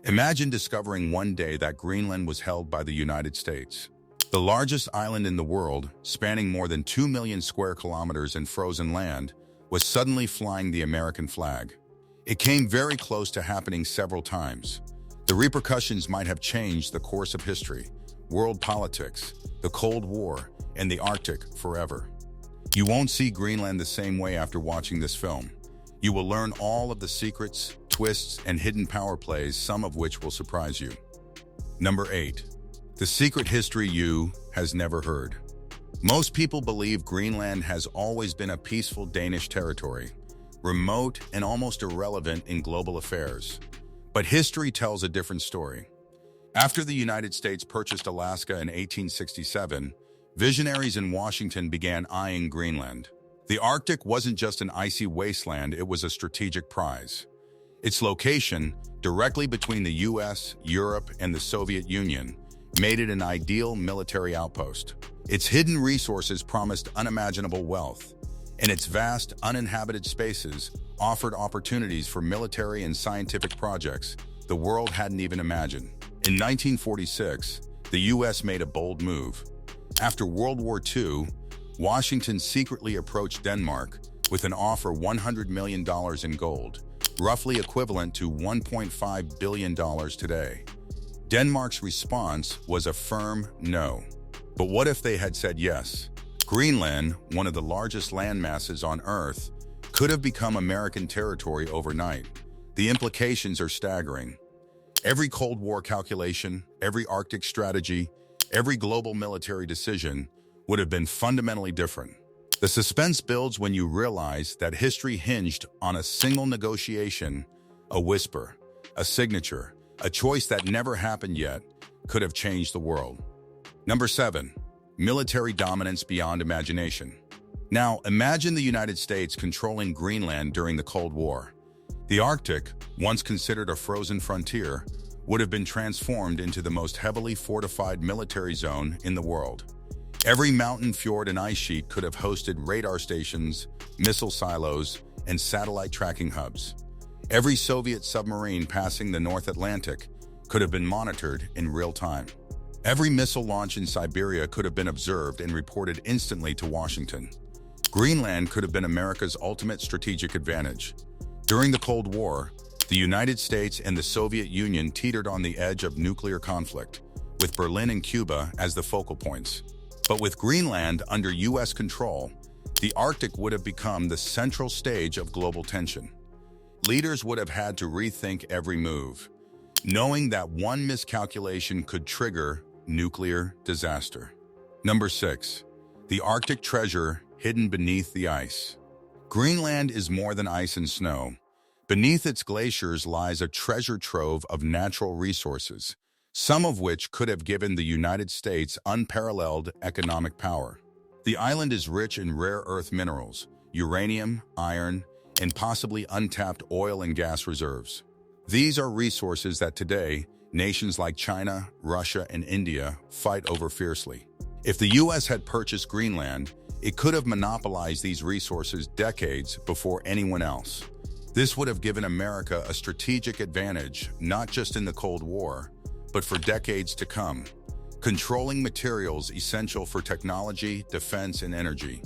Imagine discovering one day that Greenland was held by the United States. The largest island in the world, spanning more than 2 million square kilometers in frozen land, was suddenly flying the American flag. It came very close to happening several times. The repercussions might have changed the course of history, world politics, the Cold War, and the Arctic forever. You won't see Greenland the same way after watching this film. You will learn all of the secrets, twists, and hidden power plays, some of which will surprise you. Number 8. The secret history you has never heard. Most people believe Greenland has always been a peaceful Danish territory, remote and almost irrelevant in global affairs. But history tells a different story. After the United States purchased Alaska in 1867, visionaries in Washington began eyeing Greenland. The Arctic wasn't just an icy wasteland, it was a strategic prize. Its location, directly between the US, Europe, and the Soviet Union, made it an ideal military outpost. Its hidden resources promised unimaginable wealth, and its vast, uninhabited spaces offered opportunities for military and scientific projects the world hadn't even imagined. In 1946, the US made a bold move. After World War II, Washington secretly approached Denmark with an offer $100 million in gold, roughly equivalent to $1.5 billion today. Denmark's response was a firm no. But what if they had said yes? Greenland, one of the largest land masses on Earth, could have become American territory overnight. The implications are staggering. Every Cold War calculation, every Arctic strategy, every global military decision would have been fundamentally different. The suspense builds when you realize that history hinged on a single negotiation, a whisper, a signature, a choice that never happened yet could have changed the world. Number 7. Military dominance beyond imagination. Now, imagine the United States controlling Greenland during the Cold War. The Arctic, once considered a frozen frontier, would have been transformed into the most heavily fortified military zone in the world. Every mountain, fjord, and ice sheet could have hosted radar stations, missile silos, and satellite tracking hubs. Every Soviet submarine passing the North Atlantic could have been monitored in real time. Every missile launch in Siberia could have been observed and reported instantly to Washington. Greenland could have been America's ultimate strategic advantage. During the Cold War, the United States and the Soviet Union teetered on the edge of nuclear conflict, with Berlin and Cuba as the focal points. But with Greenland under US control, the Arctic would have become the central stage of global tension. Leaders would have had to rethink every move, knowing that one miscalculation could trigger nuclear disaster. Number 6. The Arctic treasure hidden beneath the ice. Greenland is more than ice and snow. Beneath its glaciers lies a treasure trove of natural resources, some of which could have given the United States unparalleled economic power. The island is rich in rare earth minerals, uranium, iron, and possibly untapped oil and gas reserves. These are resources that today, nations like China, Russia, and India fight over fiercely. If the US had purchased Greenland, it could have monopolized these resources decades before anyone else. This would have given America a strategic advantage, not just in the Cold War, but for decades to come, controlling materials essential for technology, defense, and energy.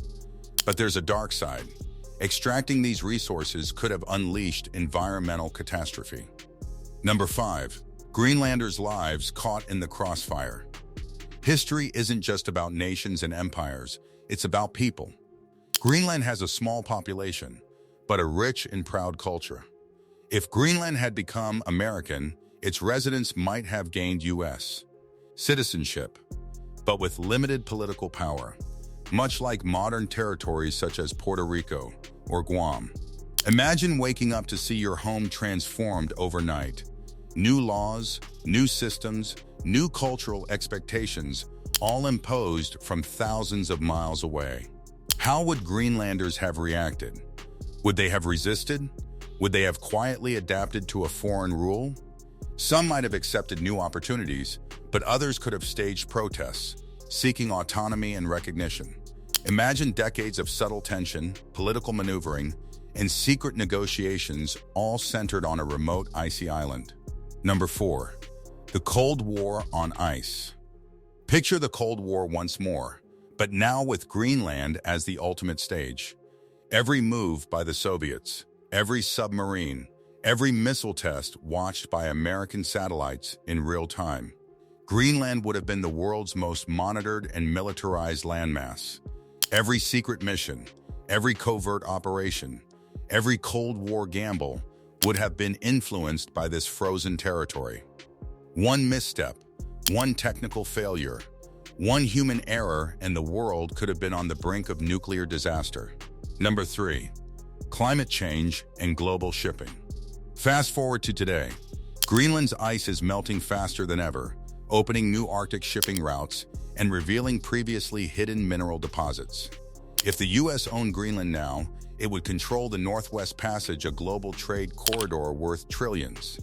But there's a dark side. Extracting these resources could have unleashed environmental catastrophe. Number 5. Greenlanders' lives caught in the crossfire. History isn't just about nations and empires, it's about people. Greenland has a small population, but a rich and proud culture. If Greenland had become American, its residents might have gained U.S. citizenship, but with limited political power, much like modern territories such as Puerto Rico or Guam. Imagine waking up to see your home transformed overnight. New laws, new systems, new cultural expectations, all imposed from thousands of miles away. How would Greenlanders have reacted? Would they have resisted? Would they have quietly adapted to a foreign rule? Some might have accepted new opportunities, but others could have staged protests, seeking autonomy and recognition. Imagine decades of subtle tension, political maneuvering, and secret negotiations all centered on a remote, icy island. Number 4. The Cold War on ice. Picture the Cold War once more, but now with Greenland as the ultimate stage. Every move by the Soviets, every submarine, every missile test watched by American satellites in real time. Greenland would have been the world's most monitored and militarized landmass. Every secret mission, every covert operation, every Cold War gamble would have been influenced by this frozen territory. One misstep, one technical failure, one human error, and the world could have been on the brink of nuclear disaster. Number 3. Climate change and global shipping. Fast forward to today. Greenland's ice is melting faster than ever, opening new Arctic shipping routes and revealing previously hidden mineral deposits. If the US owned Greenland now, it would control the Northwest Passage, a global trade corridor worth trillions.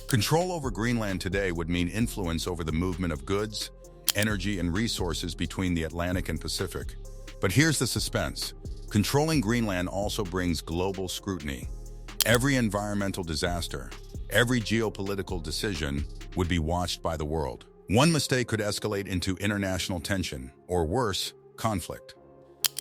Control over Greenland today would mean influence over the movement of goods, energy, and resources between the Atlantic and Pacific. But here's the suspense. Controlling Greenland also brings global scrutiny. Every environmental disaster, every geopolitical decision would be watched by the world. One mistake could escalate into international tension, or worse, conflict.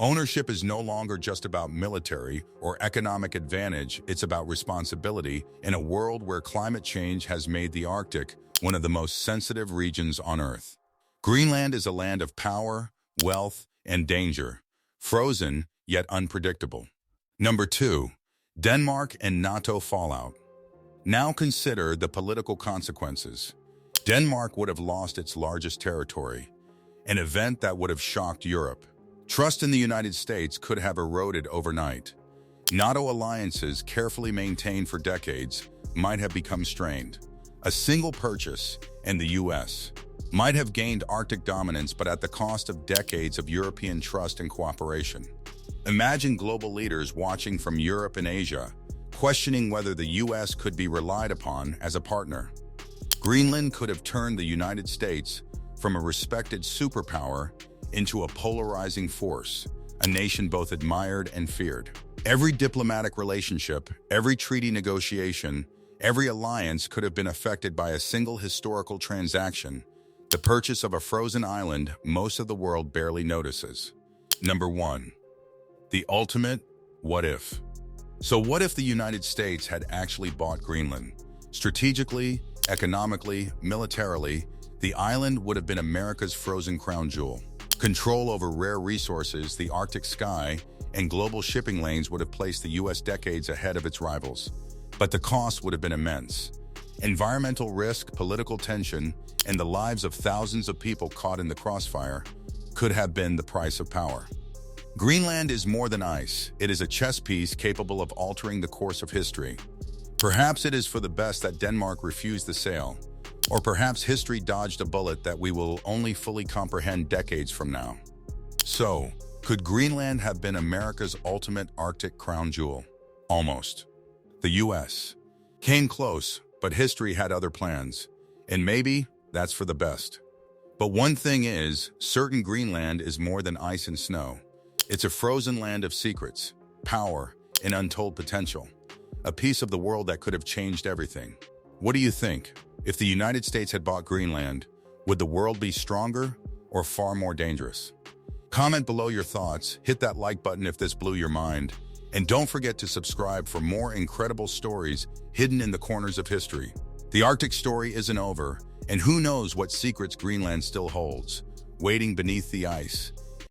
Ownership is no longer just about military or economic advantage, it's about responsibility in a world where climate change has made the Arctic one of the most sensitive regions on Earth. Greenland is a land of power, wealth, and danger, frozen yet unpredictable. Number 2. Denmark and NATO fallout. Now consider the political consequences. Denmark would have lost its largest territory, an event that would have shocked Europe. Trust in the United States could have eroded overnight. NATO alliances, carefully maintained for decades, might have become strained. A single purchase, and the US might have gained Arctic dominance, but at the cost of decades of European trust and cooperation. Imagine global leaders watching from Europe and Asia, questioning whether the US could be relied upon as a partner. Greenland could have turned the United States from a respected superpower into a polarizing force, a nation both admired and feared. Every diplomatic relationship, every treaty negotiation, every alliance could have been affected by a single historical transaction, the purchase of a frozen island most of the world barely notices. Number 1. The ultimate what if. So what if the United States had actually bought Greenland? Strategically, economically, militarily, the island would have been America's frozen crown jewel. Control over rare resources, the Arctic sky, and global shipping lanes would have placed the U.S. decades ahead of its rivals. But the cost would have been immense. Environmental risk, political tension, and the lives of thousands of people caught in the crossfire could have been the price of power. Greenland is more than ice. It is a chess piece capable of altering the course of history. Perhaps it is for the best that Denmark refused the sale. Or perhaps history dodged a bullet that we will only fully comprehend decades from now. So, could Greenland have been America's ultimate Arctic crown jewel? Almost. The US came close, but history had other plans. And maybe that's for the best. But one thing is certain: Greenland is more than ice and snow. It's a frozen land of secrets, power, and untold potential. A piece of the world that could have changed everything. What do you think? If the United States had bought Greenland, would the world be stronger or far more dangerous? Comment below your thoughts, hit that like button if this blew your mind, and don't forget to subscribe for more incredible stories hidden in the corners of history. The Arctic story isn't over, and who knows what secrets Greenland still holds, waiting beneath the ice.